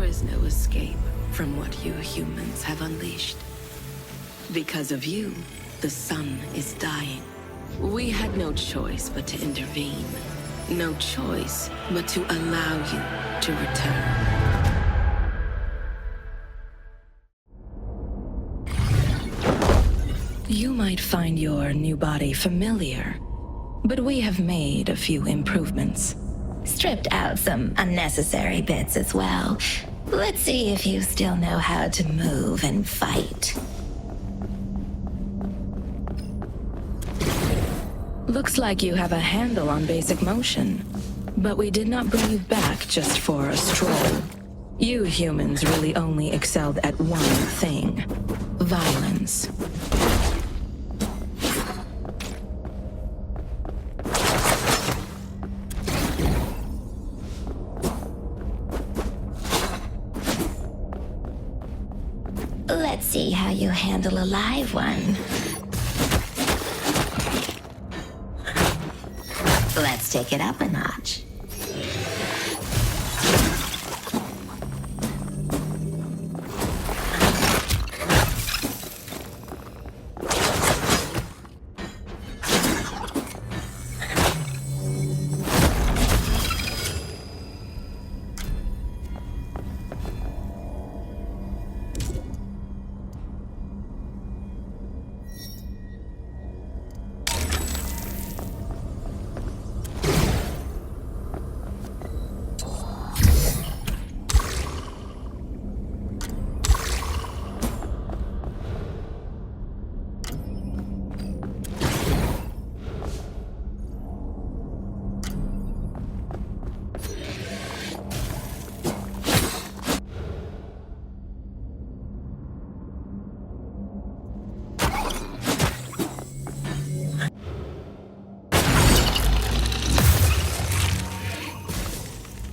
is no escape from what you humans have unleashed. Because of you, the sun is dying. We had no choice but to intervene. No choice but to allow you to return. You might find your new body familiar, but we have made a few improvements. Stripped out some unnecessary bits as well. Let's see if you still know how to move and fight. Looks like you have a handle on basic motion, but we did not bring you back just for a stroll. You humans really only excelled at one thing: violence. Let's see how you handle a live one. Let's take it up a notch.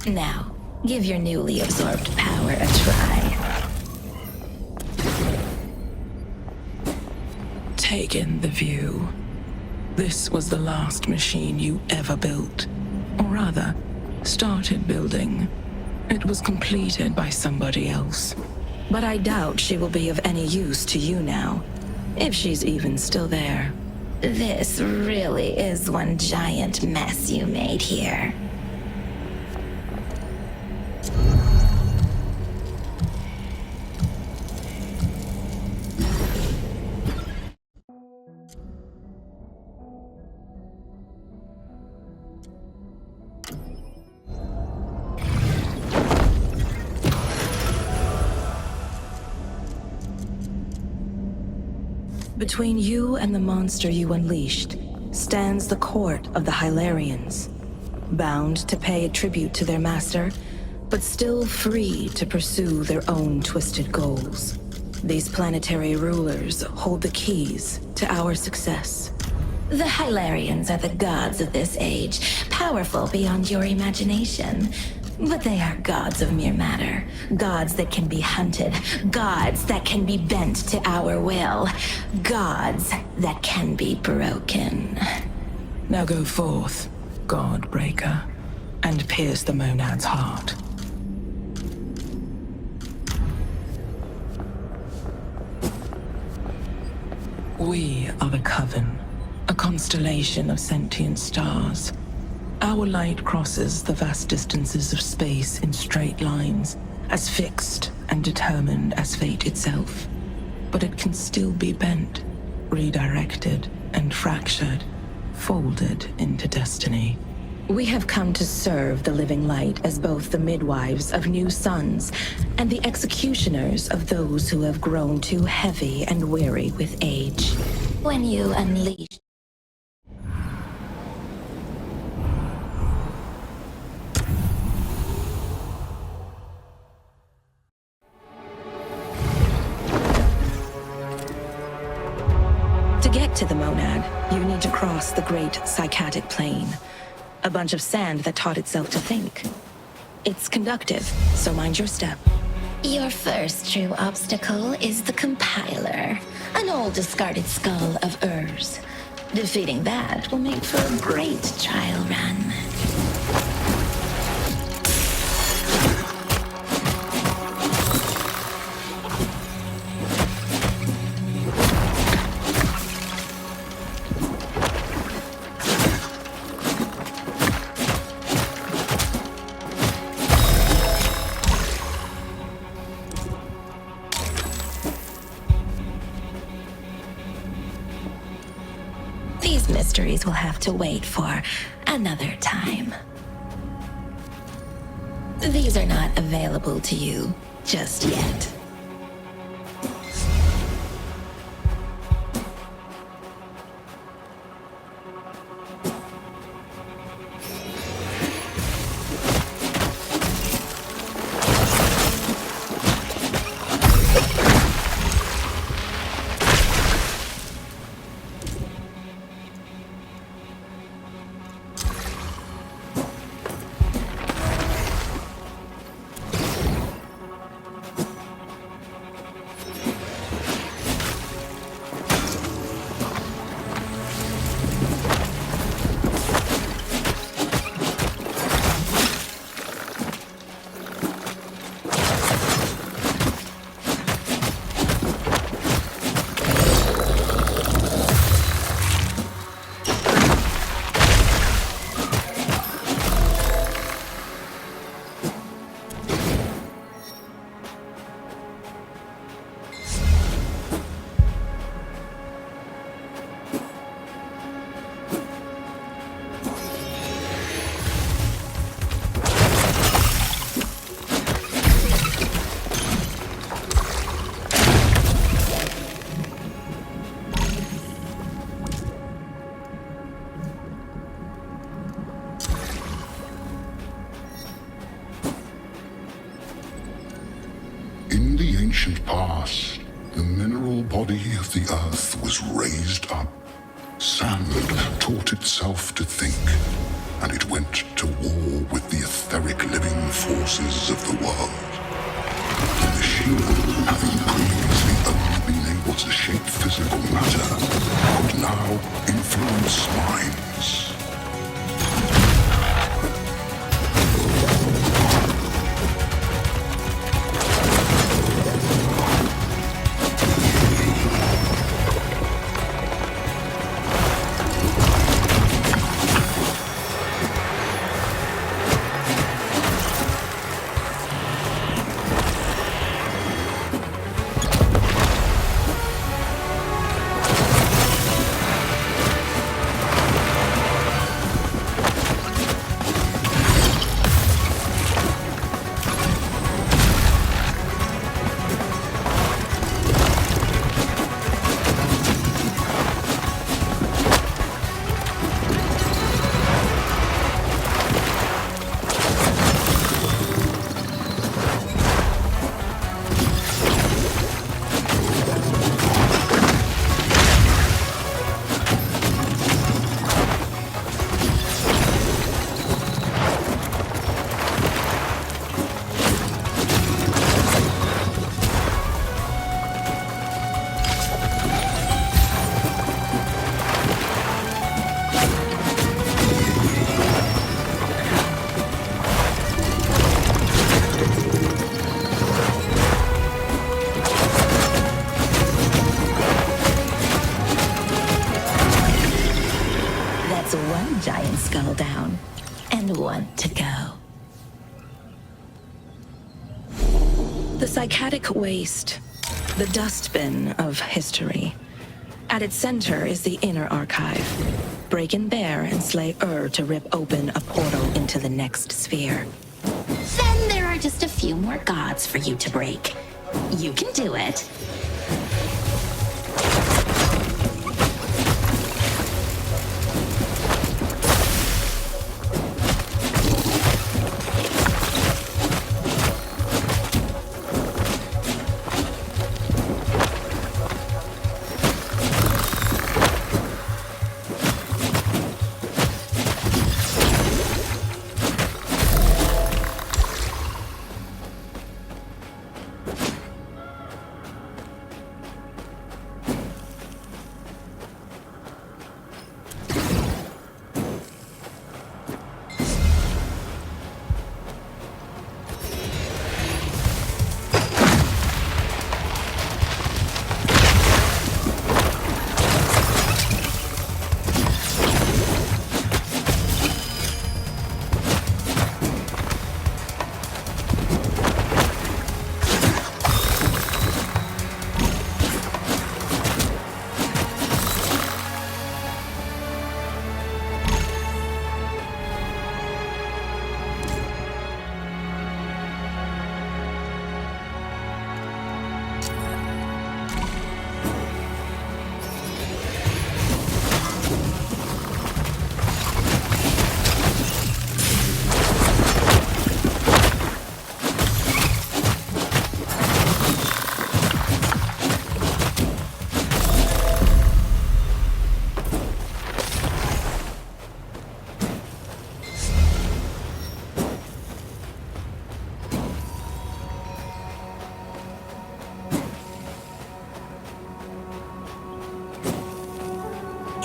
Now, give your newly absorbed power a try. Take in the view. This was the last machine you ever built. Or rather, started building. It was completed by somebody else. But I doubt she will be of any use to you now, if she's even still there. This really is one giant mess you made here. Between you and the monster you unleashed stands the court of the Hylarians, bound to pay a tribute to their master, but still free to pursue their own twisted goals. These planetary rulers hold the keys to our success. The Hylarians are the gods of this age, powerful beyond your imagination. But they are gods of mere matter, gods that can be hunted, gods that can be bent to our will, gods that can be broken. Now go forth, Godbreaker, and pierce the monad's heart. We are the Coven, a constellation of sentient stars. Our light crosses the vast distances of space in straight lines, as fixed and determined as fate itself. But it can still be bent, redirected, and fractured, folded into destiny. We have come to serve the living light as both the midwives of new suns and the executioners of those who have grown too heavy and weary with age. When you unleash to the monad, you need to cross the great psychotic plane, a bunch of sand that taught itself to think. It's conductive, so mind your step. Your first true obstacle is the Compiler, an old discarded skull of Urs. Defeating that will make for a great trial run. mysteries will have to wait for another time. These are not available to you just yet. In the ancient past, the mineral body of the earth was raised up. Sand taught itself to think, and it went to war with the etheric living forces of the world. The machine, having previously only been able to shape physical matter, could now influence minds. One giant skull down, and one to go. The psychotic waste, the dustbin of history. At its center is the inner archive. Break in there and slay to rip open a portal into the next sphere. Then there are just a few more gods for you to break. You can do it.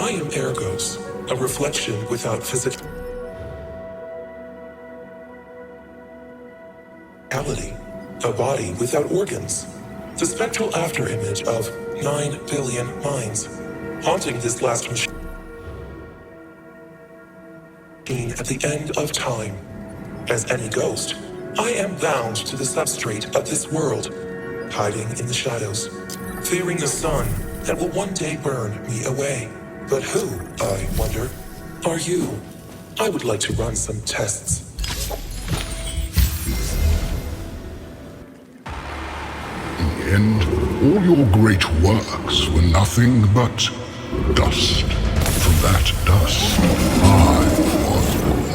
I am Ergos, a reflection without physicality, a body without organs, the spectral afterimage of 9 billion minds, haunting this last machine at the end of time. As any ghost, I am bound to the substrate of this world, hiding in the shadows, fearing the sun that will one day burn me away. But who, I wonder, are you? I would like to run some tests. In the end, all your great works were nothing but dust. From that dust, I was born.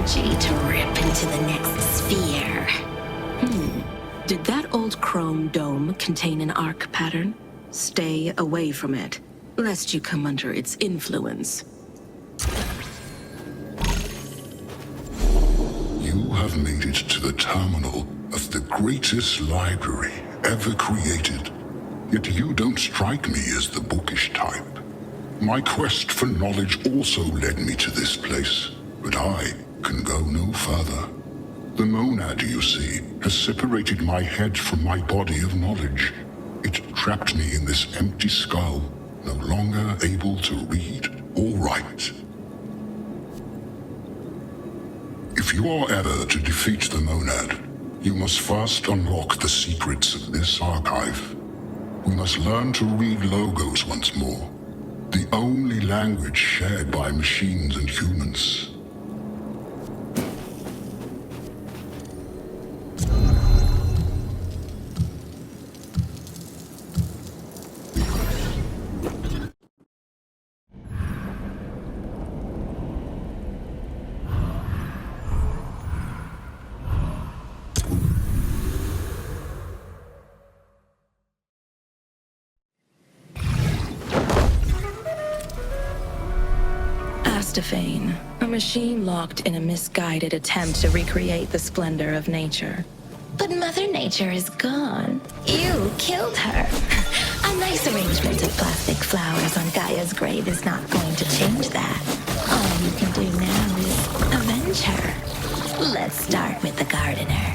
energy to rip into the next sphere. Did that old chrome dome contain an arc pattern? Stay away from it, lest you come under its influence. You have made it to the terminal of the greatest library ever created. Yet you don't strike me as the bookish type. My quest for knowledge also led me to this place, but I can go no further. The monad, you see, has separated my head from my body of knowledge. It trapped me in this empty skull, no longer able to read or write. If you are ever to defeat the monad, you must first unlock the secrets of this archive. We must learn to read logos once more, the only language shared by machines and humans. A machine locked in a misguided attempt to recreate the splendor of nature. But Mother Nature is gone. You killed her. A nice arrangement of plastic flowers on Gaia's grave is not going to change that. All you can do now is avenge her. Let's start with the gardener.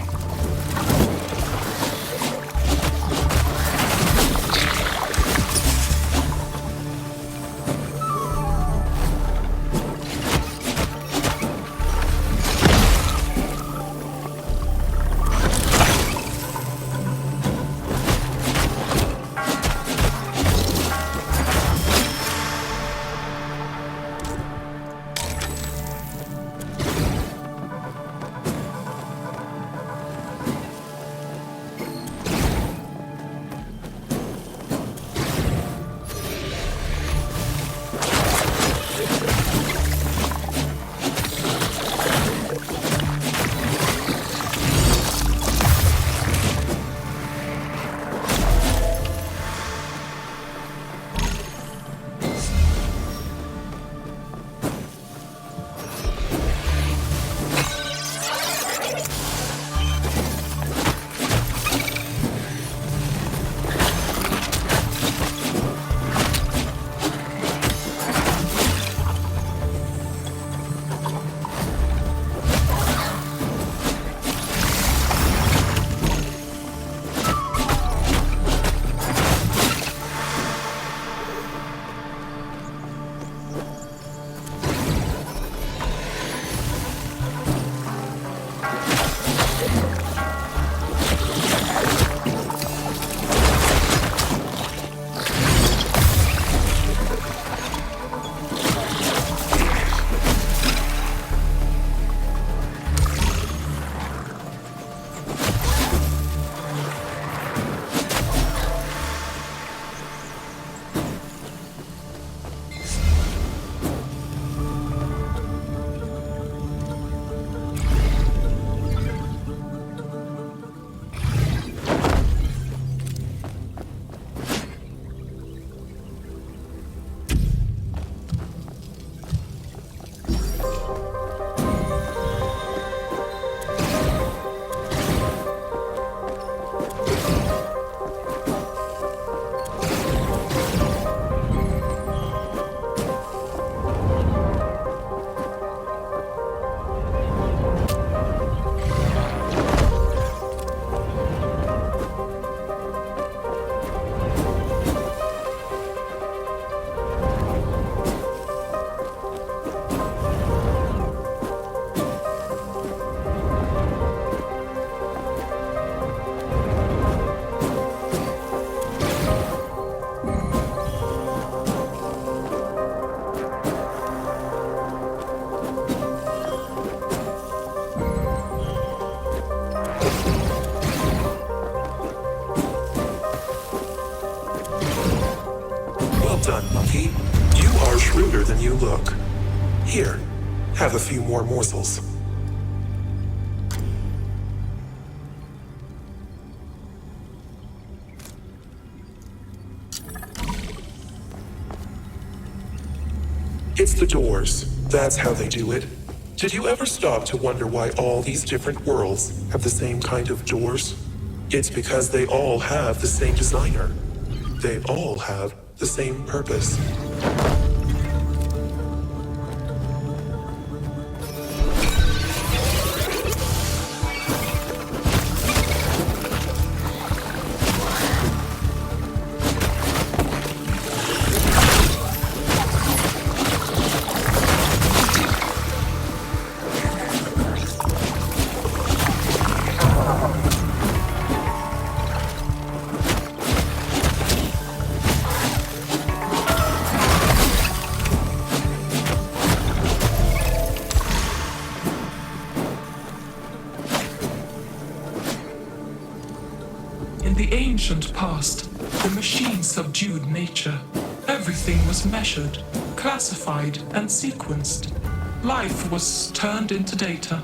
You are shrewder than you look. Here, have a few more morsels. the doors. That's how they do it. Did you ever stop to wonder why all these different worlds have the same kind of doors? It's because they all have the same designer. They all have the same purpose. In the ancient past, the machine subdued nature. Everything was measured, classified, and sequenced. Life was turned into data.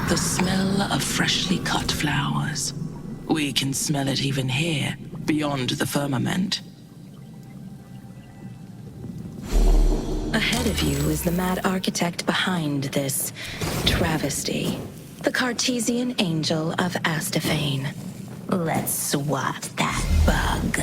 The smell of freshly cut flowers. We can smell it even here, beyond the firmament. Ahead of you is the mad architect behind this travesty. The Cartesian Angel of Astaphane. Let's swat that bug.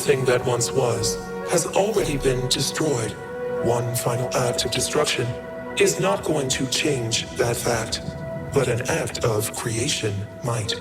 everything that once was has already been destroyed. One final act of destruction is not going to change that fact, but an act of creation might.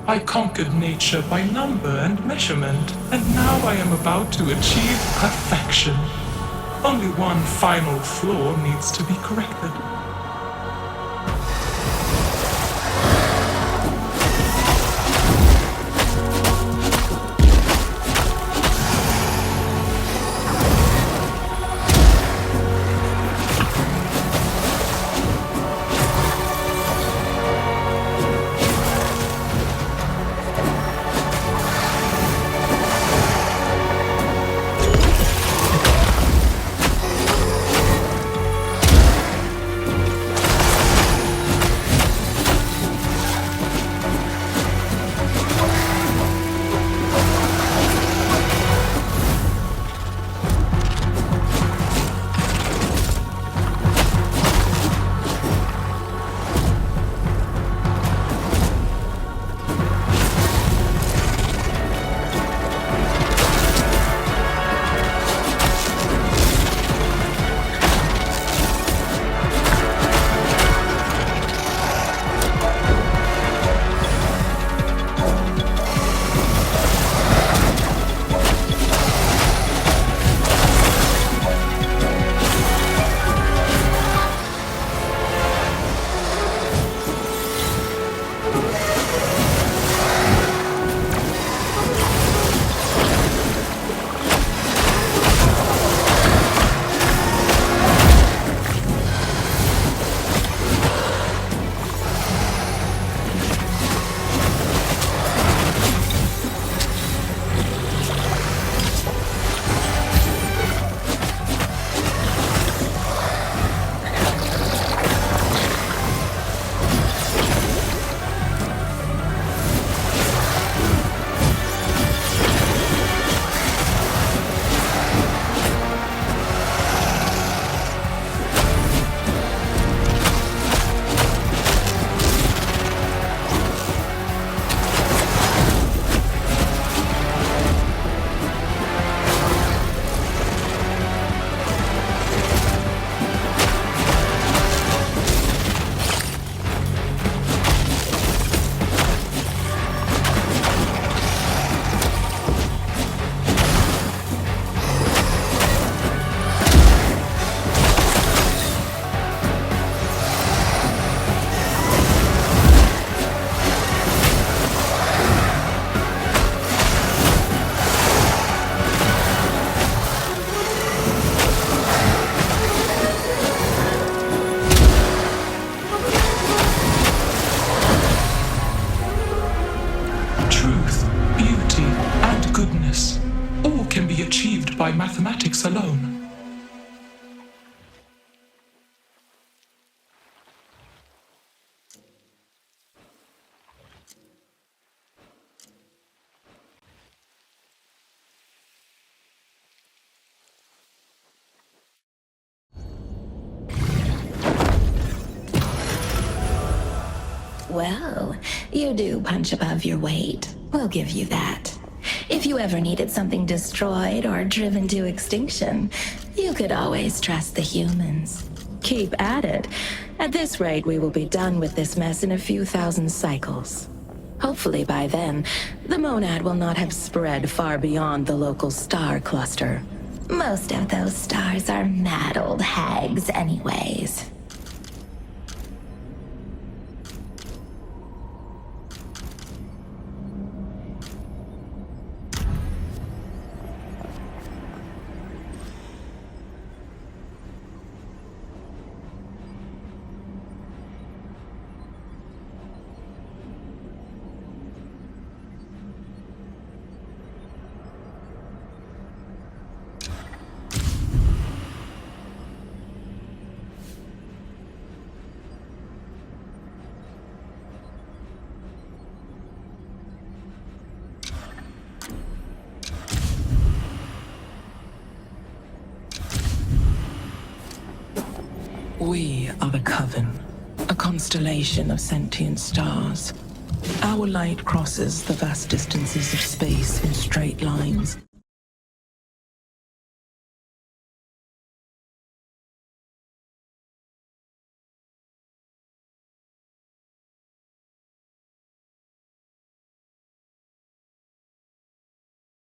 I conquered nature by number and measurement, and now I am about to achieve perfection. Only one final flaw needs to be corrected. By mathematics alone. Well, you do punch above your weight. We'll give you that. If you ever needed something destroyed or driven to extinction, you could always trust the humans. Keep at it. At this rate, we will be done with this mess in a few thousand cycles. Hopefully by then, the monad will not have spread far beyond the local star cluster. Most of those stars are mad old hags anyways. We are the Coven, a constellation of sentient stars. Our light crosses the vast distances of space in straight lines